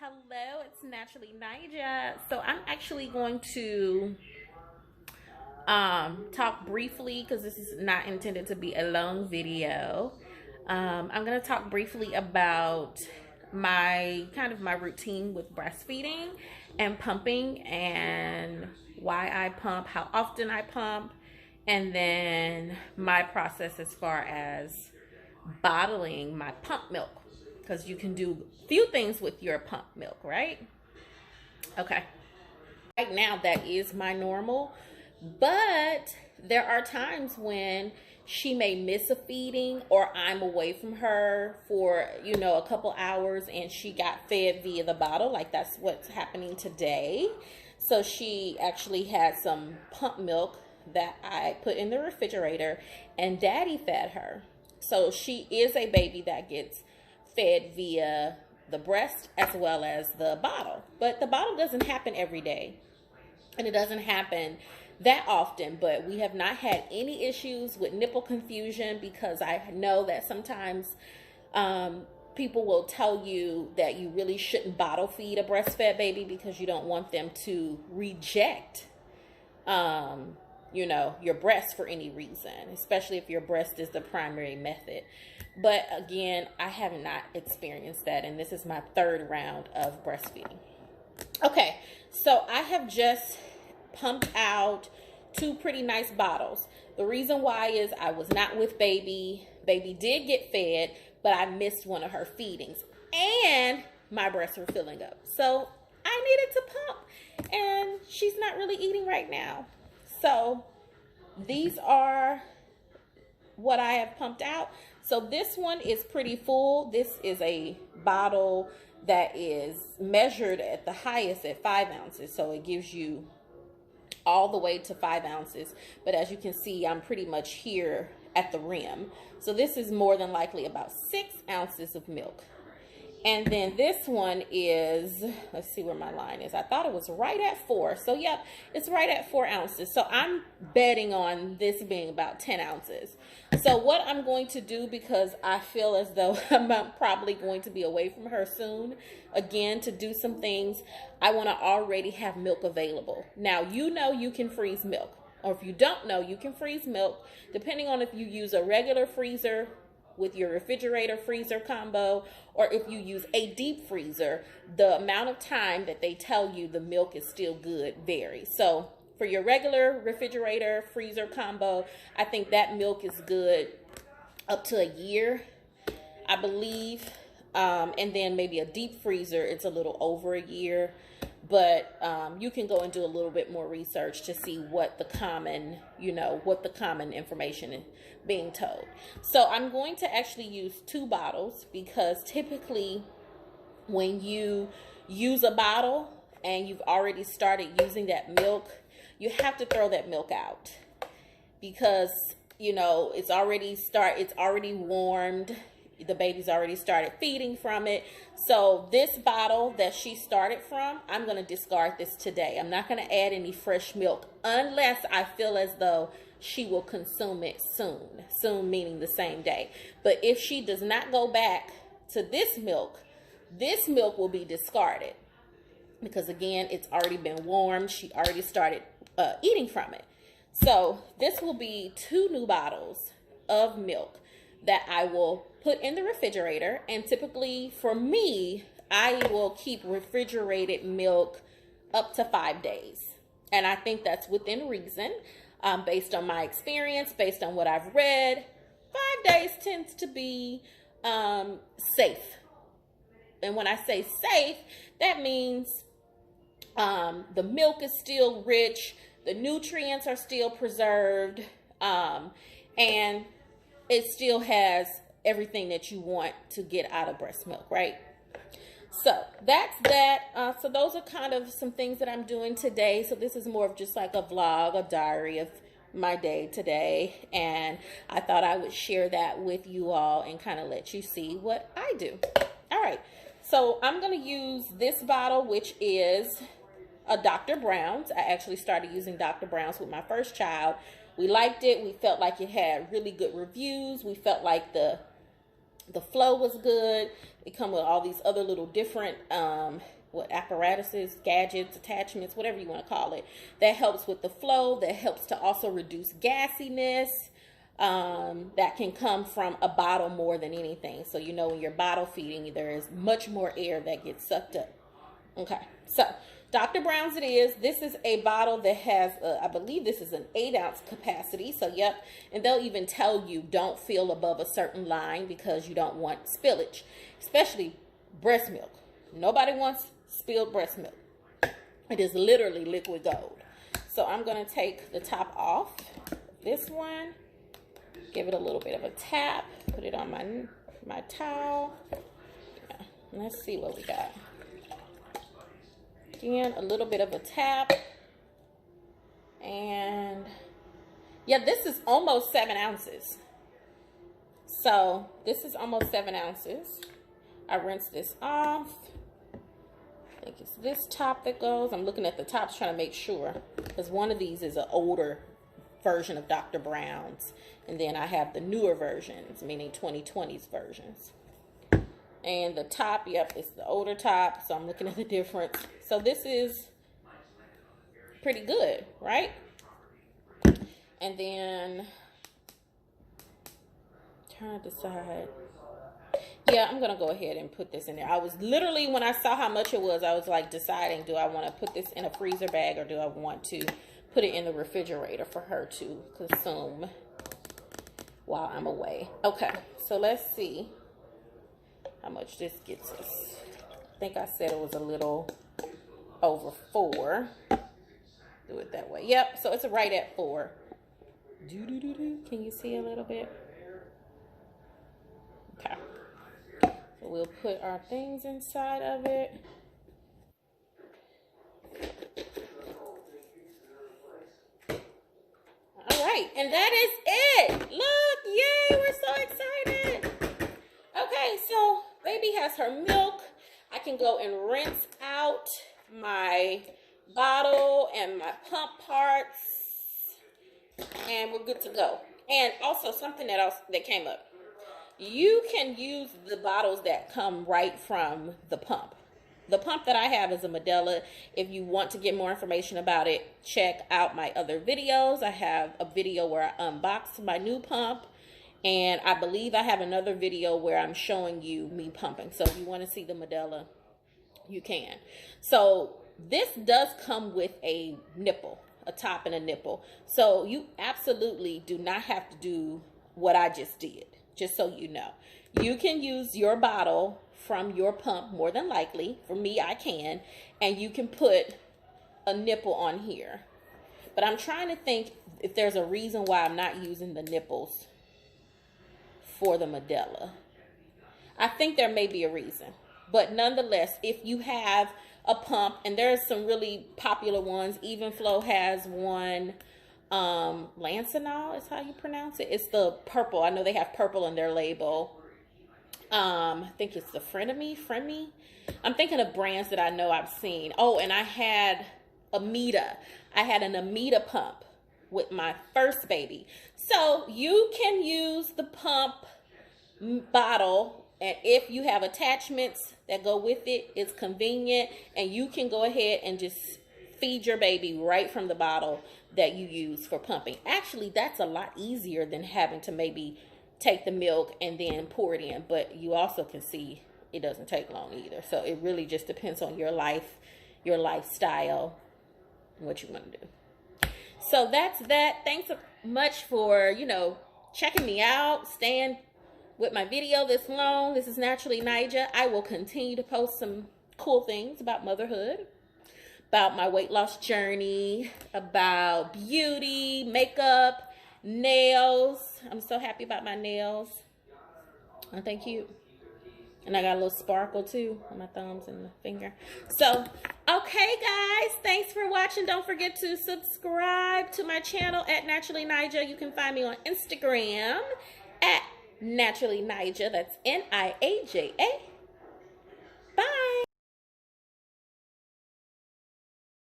Hello, it's Naturally Nija. So I'm actually going to talk briefly because this is not intended to be a long video. I'm going to talk briefly about my routine with breastfeeding and pumping and why I pump, how often I pump, and then my process as far as bottling my pump milk, because you can do a few things with your pump milk, right? Okay. Right now, that is my normal, but there are times when she may miss a feeding or I'm away from her for, a couple hours and she got fed via the bottle. Like that's what's happening today. So she actually had some pump milk that I put in the refrigerator and daddy fed her. So she is a baby that gets fed via the breast as well as the bottle. But the bottle doesn't happen every day and it doesn't happen that often, but we have not had any issues with nipple confusion, because I know that sometimes people will tell you that you really shouldn't bottle feed a breastfed baby because you don't want them to reject your breast for any reason, especially if your breast is the primary method. But again, I have not experienced that, and this is my third round of breastfeeding. Okay, so I have just pumped out two pretty nice bottles. The reason why is I was not with baby. Baby did get fed, but I missed one of her feedings, and my breasts were filling up. So I needed to pump, and she's not really eating right now. So these are what I have pumped out. So this one is pretty full. This is a bottle that is measured at the highest at 5 ounces. So it gives you all the way to 5 ounces. But as you can see, I'm pretty much here at the rim. So this is more than likely about 6 ounces of milk. And then this one is, let's see where my line is. I thought it was right at 4. So yep, it's right at 4 ounces. So I'm betting on this being about 10 ounces. So what I'm going to do, because I feel as though I'm probably going to be away from her soon, again, to do some things, I want to already have milk available. Now, you can freeze milk. Or if you don't know, you can freeze milk, depending on if you use a regular freezer with your refrigerator freezer combo, or if you use a deep freezer, the amount of time that they tell you the milk is still good varies. So for your regular refrigerator freezer combo, I think that milk is good up to a year, I believe. And then maybe a deep freezer, it's a little over a year. But you can go and do a little bit more research to see what the common, information is being told. So I'm going to actually use 2 bottles, because typically when you use a bottle and you've already started using that milk, you have to throw that milk out, because it's already warmed. The baby's already started feeding from it. So this bottle that she started from, I'm going to discard this today. I'm not going to add any fresh milk unless I feel as though she will consume it soon. Soon meaning the same day. But if she does not go back to this milk will be discarded, because again, it's already been warmed. She already started eating from it. So this will be 2 new bottles of milk that I will put in the refrigerator. And typically for me, I will keep refrigerated milk up to 5 days. And I think that's within reason, based on my experience, based on what I've read. 5 days tends to be safe. And when I say safe, that means the milk is still rich, the nutrients are still preserved, and it still has everything that you want to get out of breast milk, right? So that's that. So those are kind of some things that I'm doing today. So this is more of just like a vlog, a diary of my day today. And I thought I would share that with you all and kind of let you see what I do. All right. So I'm going to use this bottle, which is a Dr. Brown's. I actually started using Dr. Brown's with my first child. We liked it. We felt like it had really good reviews. We felt like the The flow was good. It come with all these other little different apparatuses, gadgets, attachments, whatever you want to call it. That helps with the flow. That helps to also reduce gassiness. That can come from a bottle more than anything. So you know when you're bottle feeding, there is much more air that gets sucked up. Okay, so Dr. Brown's it is. This is a bottle that has, I believe this is an 8-ounce capacity. So, yep. And they'll even tell you don't fill above a certain line because you don't want spillage, especially breast milk. Nobody wants spilled breast milk. It is literally liquid gold. So, I'm going to take the top off this one, give it a little bit of a tap, put it on my towel. Yeah. Let's see what we got. Again, a little bit of a tap, and yeah, this is almost 7 ounces. So this is almost 7 ounces. I rinse this off. I think it's this top that goes. I'm looking at the tops trying to make sure, because one of these is an older version of Dr. Brown's, and then I have the newer versions, meaning 2020s versions. And the top, yep, it's the older top. So I'm looking at the difference. So this is pretty good, right? And then trying to decide. Yeah, I'm going to go ahead and put this in there. I was literally, when I saw how much it was, I was like deciding, do I want to put this in a freezer bag or do I want to put it in the refrigerator for her to consume while I'm away? Okay, so let's see how much this gets us. I think I said it was a little over 4. Do it that way. Yep, so it's right at 4. Can you see a little bit? Okay. So we'll put our things inside of it. All right, and that is it. Look, yay, we're so excited. Okay, so baby has her milk. I can go and rinse out my bottle and my pump parts, and we're good to go. And also something that came up. You can use the bottles that come right from the pump. The pump that I have is a Medela. If you want to get more information about it, check out my other videos. I have a video where I unbox my new pump. And I believe I have another video where I'm showing you me pumping. So if you want to see the Medela, you can. So this does come with a nipple, a top and a nipple. So you absolutely do not have to do what I just did, just so you know. You can use your bottle from your pump, more than likely. For me, I can. And you can put a nipple on here. But I'm trying to think if there's a reason why I'm not using the nipples for the Medela. I think there may be a reason, but nonetheless, if you have a pump, and there's some really popular ones, Even Flow has one, Lancinol is how you pronounce it. It's the purple. I know they have purple in their label. I think it's the Frenemy. I'm thinking of brands that I know I've seen. Oh, and I had Amita. I had an Amita pump with my first baby. So you can use the pump bottle, and if you have attachments that go with it, it's convenient, and you can go ahead and just feed your baby right from the bottle that you use for pumping. Actually, that's a lot easier than having to maybe take the milk and then pour it in, but you also can see it doesn't take long either. So it really just depends on your life, your lifestyle, and what you want to do. So that's that. Thanks so much for, checking me out, staying with my video this long. This is Naturally Nija. I will continue to post some cool things about motherhood, about my weight loss journey, about beauty, makeup, nails. I'm so happy about my nails. Aren't they cute? And I got a little sparkle too on my thumbs and the finger. So, okay guys, thanks for watching. Don't forget to subscribe to my channel at Naturally Nija. You can find me on Instagram at Naturally Nija. That's N-I-A-J-A.